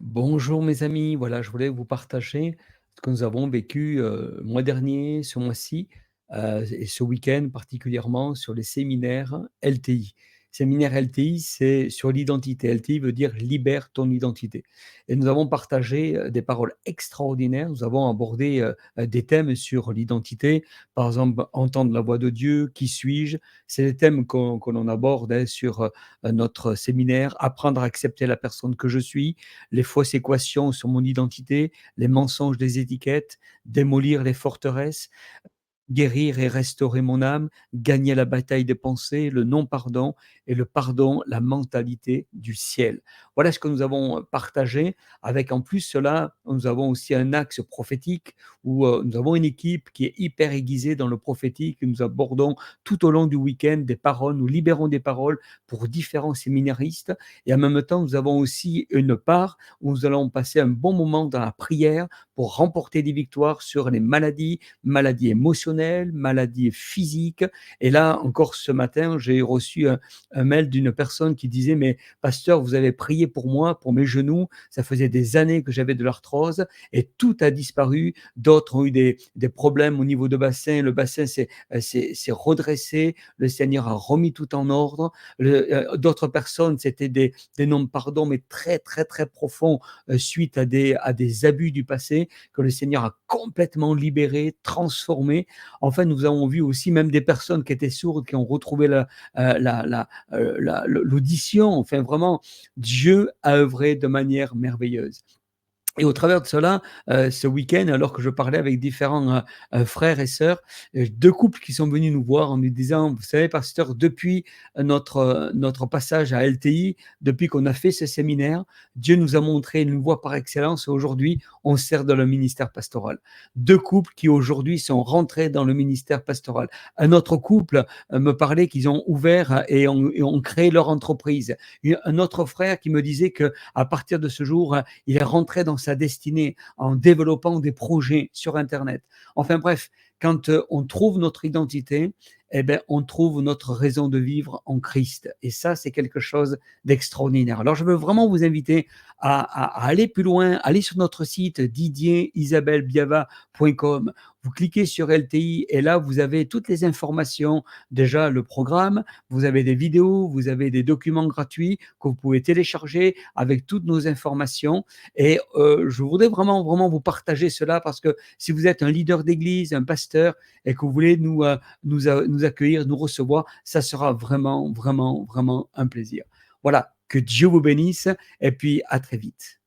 Bonjour mes amis, voilà, je voulais vous partager ce que nous avons vécu le mois dernier, ce mois-ci, et ce week-end particulièrement sur les séminaires LTI. Séminaire LTI, c'est sur l'identité. LTI veut dire libère ton identité. Et nous avons partagé des paroles extraordinaires. Nous avons abordé des thèmes sur l'identité, par exemple entendre la voix de Dieu, qui suis-je. C'est des thèmes que l'on aborde sur notre séminaire, apprendre à accepter la personne que je suis, les fausses équations sur mon identité, les mensonges des étiquettes, démolir les forteresses, guérir et restaurer mon âme, gagner la bataille des pensées, le non-pardon et le pardon, la mentalité du ciel. Voilà ce que nous avons partagé. Avec en plus cela, nous avons aussi un axe prophétique où nous avons une équipe qui est hyper aiguisée dans le prophétique et nous abordons tout au long du week-end des paroles, nous libérons des paroles pour différents séminaristes et en même temps, nous avons aussi une part où nous allons passer un bon moment dans la prière pour remporter des victoires sur les maladies émotionnelles, maladies physiques. Et là, encore ce matin, j'ai reçu un mail d'une personne qui disait: «Mais pasteur, vous avez prié pour moi, pour mes genoux. Ça faisait des années que j'avais de l'arthrose et tout a disparu. D'autres ont eu des problèmes au niveau de bassin. Le bassin s'est redressé. Le Seigneur a remis tout en ordre. D'autres personnes, c'était des non-pardons, mais très, très, très profonds suite à des abus du passé que le Seigneur a complètement libéré, transformé. Enfin, nous avons vu aussi même des personnes qui étaient sourdes, qui ont retrouvé l'audition. Enfin, vraiment, Dieu a œuvré de manière merveilleuse. Et au travers de cela, ce week-end, alors que je parlais avec différents, frères et sœurs, 2 couples qui sont venus nous voir en nous disant: «Vous savez pasteur, depuis notre passage à LTI, depuis qu'on a fait ce séminaire, Dieu nous a montré une voie par excellence et aujourd'hui, on sert dans le ministère pastoral». 2 couples qui aujourd'hui sont rentrés dans le ministère pastoral. Un autre couple, me parlait qu'ils ont ouvert et ont créé leur entreprise. Et un autre frère qui me disait qu'à partir de ce jour, il est rentré dans sa destinée en développant des projets sur internet. Enfin bref, quand, on trouve notre identité, eh beh, on trouve notre raison de vivre en Christ et ça, c'est quelque chose d'extraordinaire. Alors je veux vraiment vous inviter à aller plus loin, aller sur notre site didierisabellebiava.com. Vous cliquez sur LTI et là, vous avez toutes les informations. Déjà le programme, vous avez des vidéos, vous avez des documents gratuits que vous pouvez télécharger avec toutes nos informations et je voudrais vraiment, vraiment vous partager cela parce que si vous êtes un leader d'église, un pasteur et que vous voulez nous accueillir, nous recevoir, ça sera vraiment, vraiment, vraiment un plaisir. Voilà, que Dieu vous bénisse et puis à très vite.